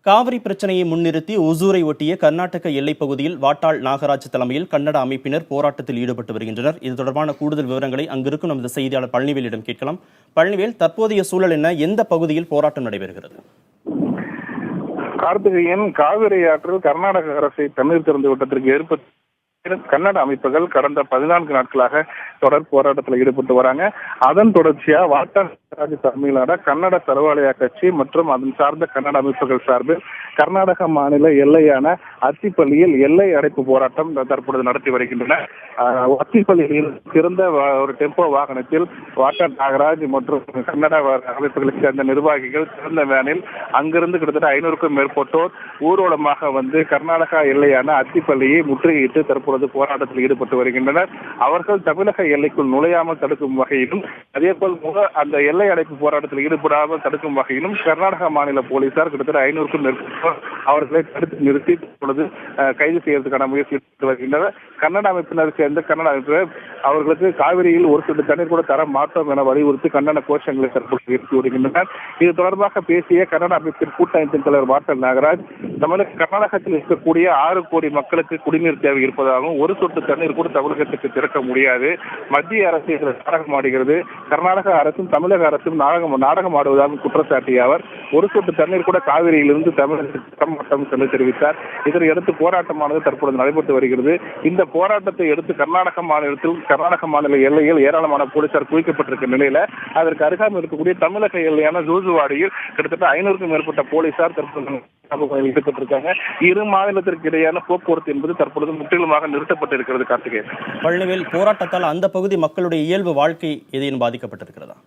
காவிரி பிரச்சனையை முன்னிறுத்தி ஒசூரை ஒட்டிய கர்நாடக எல்லைப் பகுதியில் வாட்டாள் நாகராஜ் தலைமையில் கன்னட அமைப்பினர் போராட்டத்தில் ஈடுபட்டு வருகின்றனர். இது தொடர்பான கூடுதல் விவரங்களை அங்கிருக்கும் நமது செய்தியாளர் பழனிவேலிடம் கேட்கலாம். பழனிவேல், தற்போதைய சூழல் என்ன? எந்த பகுதியில் போராட்டம் நடைபெறுகிறது? கார்த்திகேயன், காவிரி ஆற்றில் கர்நாடக அரசை தண்ணீர் திறந்து விட்டதற்கு ஏற்ப கன்னட அமைப்புகள் கடந்த 14 நாட்களாக தொடர் போராட்டத்தில் ஈடுபட்டு வராங்க. அதன் தொடர்ச்சியா வாட்டாள் நாகராஜ் தலைமையிலான கன்னட சர்வாலயா கட்சி மற்றும் அதன் சார்ந்த கன்னட அமைப்புகள் சார்பில் கர்நாடக மாநில எல்லையான அத்திப்பள்ளியில் எல்லை அடைப்பு போராட்டம் தற்பொழுது நடத்தி வருகின்றன. அத்திப்பள்ளியில் சிறந்த ஒரு டெம்போ வாகனத்தில் வாட்டாள் நாகராஜ் மற்றும் கன்னட அமைப்புகளை சேர்ந்த நிர்வாகிகள் சிறந்த வேனில் அங்கிருந்து கிட்டத்தட்ட 500க்கும் மேற்பட்டோர் ஊர்வலமாக வந்து கர்நாடகா எல்லையான அத்திப்பள்ளியை முற்றுகையிட்டு தற்பொழுது போராட்டத்தில் ஈடுபட்டு வருகின்றனர். அவர்கள் தமிழக எல்லைக்குள் நுழையாமல் தடுக்கும் வகையிலும் அதேபோல் அந்த எல்லை அடைப்பு போராட்டத்தில் ஈடுபடாமல் தடுக்கும் வகையிலும் கர்நாடக மாநில போலீசார் கிட்டத்தட்ட 500க்கும் மேற்பட்டோர் அவர்களை தடுத்து நிறுத்தி தற்பொழுது கைது செய்வதற்கான முயற்சி எடுத்து வருகின்றனர். கன்னட அமைப்பினர் சேர்ந்த கன்னட அமைப்பினர் அவர்களுக்கு காவிரியில் ஒரு சில தண்ணீர் கூட தர மாட்டோம் என வலியுறுத்தி கண்டன கோஷங்களை தற்போது எழுப்பி வருகின்றனர். இது தொடர்பாக பேசிய கன்னட அமைப்பின் கூட்டமைப்பின் தலைவர் வாட்டாள் நாகராஜ், கர்நாடகத்தில் இருக்கக்கூடிய 6 கோடி மக்களுக்கு குடிநீர் தேவை இருப்பதாகவும் ஒரு சொட்டு தண்ணீர் கூட தமிழகத்துக்கு திறக்க முடியாது, மத்திய அரசு நாடகம் ஆடுகிறது, கர்நாடக அரசும் தமிழக அரசும் நாடகம் ஆடுவதாக குற்றச்சாட்டிய அவர் ஒரு சொட்டு தண்ணீர் கூட காவிரியிலிருந்து தமிழகத்துக்கு தர மாட்டோம் என்று தெரிவித்தார். இதனையடுத்து போராட்டமானது தற்பொழுது நடைபெற்று வருகிறது. இந்த போராட்டத்தை எடுத்து கர்நாடக மாநில எல்லையில் ஏராளமான போலீசார் குவிக்கப்பட்டிருக்கிற நிலையில அதற்கு அருகாமல் இருக்கக்கூடிய தமிழக எல்லையான ஜூஜுவாடியில் கிட்டத்தட்ட 500க்கும் மேற்பட்ட போலீசார் தற்போது ஈடுபட்டிருக்காங்க. இரு மாநிலத்திற்கு இடையான போக்குவரத்து என்பது தற்பொழுது முற்றிலுமாக நிறுத்தப்பட்டிருக்கிறது. கார்த்திகேயன், பழனிவேல், போராட்டத்தால் அந்த பகுதி மக்களுடைய இயல்பு வாழ்க்கை ஏதேனும் பாதிக்கப்பட்டிருக்கிறதா?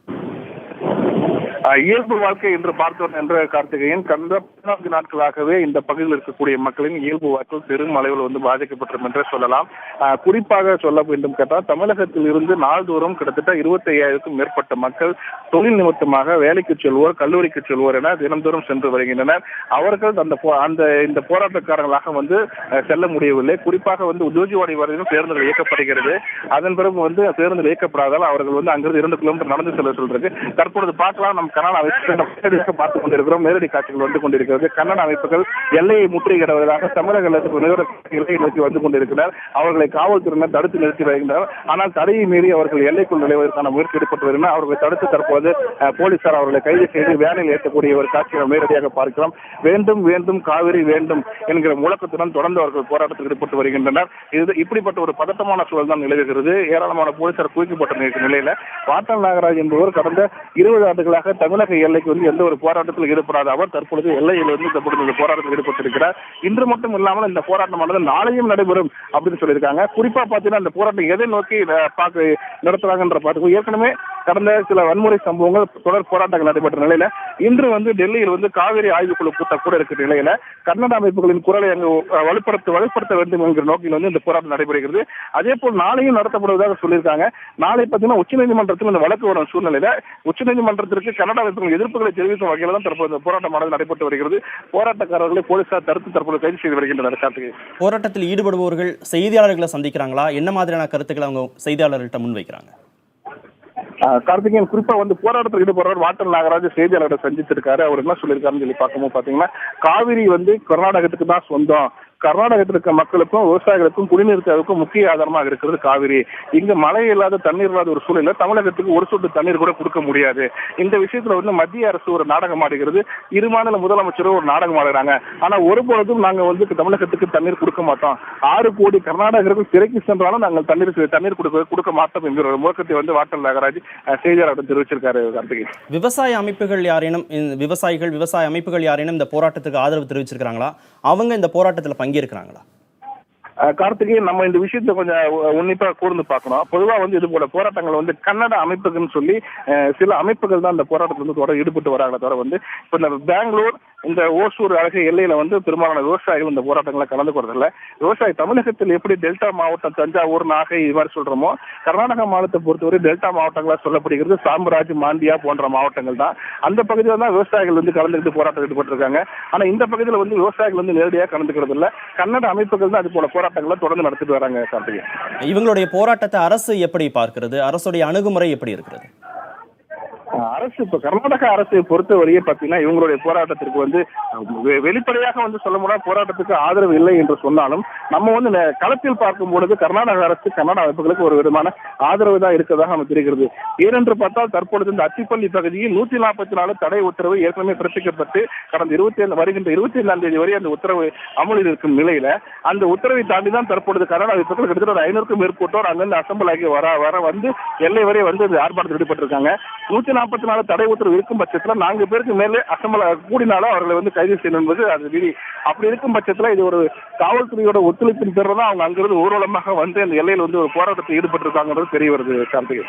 இயல்பு வாழ்க்கை என்று பார்த்தோம் என்ற கார்த்திகேயன், கடந்த 14 நாட்களாகவே இந்த பகுதியில் இருக்கக்கூடிய மக்களின் இயல்பு வாழ்க்கை பெரும் அளவில் வந்து பாதிக்கப்பட்டிருக்கும் என்றே சொல்லலாம். குறிப்பாக சொல்ல வேண்டும் கேட்டால் தமிழகத்தில் இருந்து நாள்தோறும் கிட்டத்தட்ட 25,000க்கும் மேற்பட்ட மக்கள் தொழில் நிமித்தமாக வேலைக்கு செல்வோர், கல்லூரிக்கு செல்வோர் என தினந்தோறும் சென்று வருகின்றனர். அவர்கள் இந்த போராட்டக்காரர்களாக வந்து செல்ல முடியவில்லை. குறிப்பாக வந்து ஜூஜுவாடி வரையிலும் பேருந்துகள் இயக்கப்படுகிறது. அதன் பிறகு வந்து பேருந்துகள் இயக்கப்படாதால் அவர்கள் வந்து அங்கிருந்து 2 கிலோமீட்டர் நடந்து செல்ல சொல்றது. தற்பொழுது பார்க்கலாம், நம் கன்னட அமைப்புகள் பார்த்துக் கொண்டிருக்கிறோம். நேரடி காட்சிகள் வந்து கொண்டிருக்கிறது. கன்னட அமைப்புகள் எல்லையை முற்றுகையிடுவதாக தமிழக எல்லையை நோக்கி வந்து கொண்டிருக்கிறார். அவர்களை காவல்துறையினர் தடுத்து நிறுத்தி வருகின்றனர். ஆனால் தடையை மீறி அவர்கள் எல்லைக்குள் நுழைவதற்கான முயற்சி ஈடுபட்டு வருகின்றனர். அவர்களை தடுத்து தற்போது போலீசார் அவர்களை கைது செய்து வேனில் ஏற்றக்கூடிய ஒரு காட்சியை நேரடியாக பார்க்கிறோம். வேண்டும் வேண்டும் காவிரி வேண்டும் என்கிற முழக்கத்துடன் தொடர்ந்து அவர்கள் போராட்டத்தில் ஈடுபட்டு வருகின்றனர். இது இப்படிப்பட்ட ஒரு பதட்டமான சூழல் தான் நிலவுகிறது. ஏராளமான போலீசார் குவிக்கப்பட்ட நிலையில வாட்டாள் நாகராஜ் என்பவர் கடந்த 20 ஆண்டுகளாக தமிழக எல்லைக்கு வந்து எந்த ஒரு போராட்டத்தில் ஈடுபடாத அவர் தற்பொழுது எல்லையில் வந்து இந்த போராட்டத்தில் ஈடுபட்டிருக்கிறார். இன்று மட்டும் இல்லாமல் இந்த போராட்டமானது நாளையும் நடைபெறும் அப்படின்னு சொல்லியிருக்காங்க. குறிப்பா பாத்தீங்கன்னா இந்த போராட்டம் எதை நோக்கி நடத்துறாங்கன்ற பார்த்து ஏற்கனவே கடந்த சில வன்முறை சம்பவங்கள் தொடர் போராட்டங்கள் நடைபெற்ற நிலையில இன்று வந்து டெல்லியில் வந்து காவிரி ஆய்வுக்குழு கூட்டம் கூட இருக்கிற நிலையில கன்னட அமைப்புகளின் குரலை அங்கு வலுப்படுத்த வேண்டும் என்கிற நோக்கில் வந்து இந்த போராட்டம் நடைபெறுகிறது. அதே போல் நாளையும் நடத்தப்படுவதாக சொல்லியிருக்காங்க. நாளை பார்த்தீங்கன்னா உச்சநீதிமன்றத்தில் இந்த வழக்கு வரும் சூழ்நிலையில உச்சநீதிமன்றத்திற்கு கன்னட அமைப்புகள் எதிர்ப்புகளை தெரிவிக்கும் வகையில் தான் தற்போது போராட்டமானது நடைபெற்று வருகிறது. போராட்டக்காரர்களை போலீசார் தடுத்து தற்போது கைது செய்து வருகின்றனர். கார்த்திகேயன், போராட்டத்தில் ஈடுபடுபவர்கள் செய்தியாளர்களை சந்திக்கிறாங்களா? என்ன மாதிரியான கருத்துக்களை அவங்க செய்தியாளர்கள்ட்ட முன்வைக்கிறாங்க? கார்த்திகேயன், குறிப்பா வந்து போராட்டத்தில் ஈடுபடுறவர் வாட்டாள் நாகராஜ் செய்தியாளர்களை சந்தித்திருக்காரு. அவர் என்ன சொல்லியிருக்காருன்னு சொல்லி பார்க்கும்போது பாத்தீங்கன்னா, காவிரி வந்து கர்நாடகத்துக்கு தான் சொந்தம், கர்நாடகத்தில் இருக்க மக்களுக்கும் விவசாயிகளுக்கும் குடிநீர் தேவைக்கும் முக்கிய ஆதாரமாக இருக்கிறது காவிரி. இங்கு மழை இல்லாத தண்ணீர் இல்லாத ஒரு சூழலில் தமிழகத்துக்கு ஒரு சொட்டு தண்ணீர் கூட கொடுக்க முடியாது. இந்த விஷயத்துல வந்து மத்திய அரசு ஒரு நாடகம் ஆடுகிறது. இரு மாநில முதலமைச்சரும் ஒரு நாடகம் ஆடுறாங்க. ஆனா ஒருபொழுதும் நாங்க வந்து தமிழகத்துக்கு தண்ணீர் கொடுக்க மாட்டோம், 6 கோடி கர்நாடகர்கள் சிறைக்கு சென்றாலும் நாங்கள் தண்ணீர் கொடுக்க மாட்டோம் என்கிற ஒரு முழக்கத்தை வந்து வாட்டாள் நாகராஜ் செய்தியாளர்கள் தெரிவிச்சிருக்காரு. கார்த்திகேயன், விவசாய அமைப்புகள் யாரேனும் விவசாய அமைப்புகள் யாரேனும் இந்த போராட்டத்துக்கு ஆதரவு தெரிவிச்சிருக்காங்களா? அவங்க இந்த போராட்டத்தில் பங்கேற்கிறாங்களா? கார்த்திகேயன், நம்ம இந்த விஷயத்தை கொஞ்சம் உன்னிப்பா கூர்ந்து பார்க்கணும். பொதுவா வந்து இது போல போராட்டங்கள் வந்து கன்னட அமைப்புகள்னு சொல்லி சில அமைப்புகள் தான் இந்த போராட்டத்தில் வந்து தொடர் ஈடுபட்டு வராங்களே தவிர வந்து இப்ப இந்த பெங்களூர், இந்த ஓசூர் அழகிய எல்லையில வந்து பெரும்பாலான விவசாயிகள் இந்த போராட்டங்களை கலந்து கொள்றதில்ல. விவசாயி தமிழகத்தில் எப்படி டெல்டா மாவட்டம், தஞ்சாவூர், நாகை இது மாதிரி சொல்றோமோ கர்நாடக மாநிலத்தை பொறுத்தவரை டெல்டா மாவட்டங்களா சொல்லப்படுகிறது. சாம்ராஜ், மாண்டியா போன்ற மாவட்டங்கள் தான். அந்த பகுதியில் தான் விவசாயிகள் வந்து கலந்துக்கிட்டு போராட்டம் ஈடுபட்டு இருக்காங்க. ஆனா இந்த பகுதியில் வந்து விவசாயிகள் வந்து நேரடியாக கலந்துக்கிறது இல்ல. கன்னட அமைப்புகள் தான் அது போல போராட்டங்களை தொடர்ந்து நடத்திட்டு வராங்க. கார்த்திகேயன், இவங்களுடைய போராட்டத்தை அரசு எப்படி பார்க்கிறது? அரசுடைய அணுகுமுறை எப்படி இருக்கிறது? அரசு இப்ப கர்நாடக அரசை பொறுத்தவரையே பாத்தீங்கன்னா இவங்களுடைய போராட்டத்திற்கு வந்து வெளிப்படையாக வந்து சொல்ல முடியாது, போராட்டத்துக்கு ஆதரவு இல்லை என்று சொன்னாலும் நம்ம வந்து களத்தில் பார்க்கும் பொழுது கர்நாடக அரசு கன்னட அமைப்புகளுக்கு ஒரு விதமான ஆதரவு தான் இருக்கிறதாக நமக்கு தெரிகிறது. ஏனென்று பார்த்தால் தற்பொழுது இந்த அத்திப்பள்ளி பகுதியில் 144 தடை உத்தரவு ஏற்கனவே பிறப்பிக்கப்பட்டு கடந்த வருகின்ற 25ஆம் தேதி வரை அந்த உத்தரவு அமலில் இருக்கும் நிலையில அந்த உத்தரவை தாண்டி தான் தற்பொழுது கன்னட அமைப்புகள் கிட்டத்தட்ட ஒரு 500க்கும் மேற்பட்டோர் அங்கிருந்து அசம்பிள் ஆகி வர வந்து எல்லை வரை வந்து ஆர்ப்பாட்டத்தில் ஈடுபட்டிருக்காங்க. 144 தடை உத்தரவு இருக்கும் பட்சத்துல 4 பேருக்கு மேலே அசம்பிள் கூடினாலும் அவர்களை வந்து கைது செய்யணும் என்பது அது விதி. அப்படி இருக்கும் பட்சத்துல இது ஒரு காவல்துறையோட ஒத்துழைப்பின் பேர் தான் அவங்க அங்கிருந்து ஊர்வலமாக வந்து அந்த எல்லையில் வந்து ஒரு போராட்டத்தில் ஈடுபட்டிருக்காங்கிறது தெரிய வருது கார்த்திகை.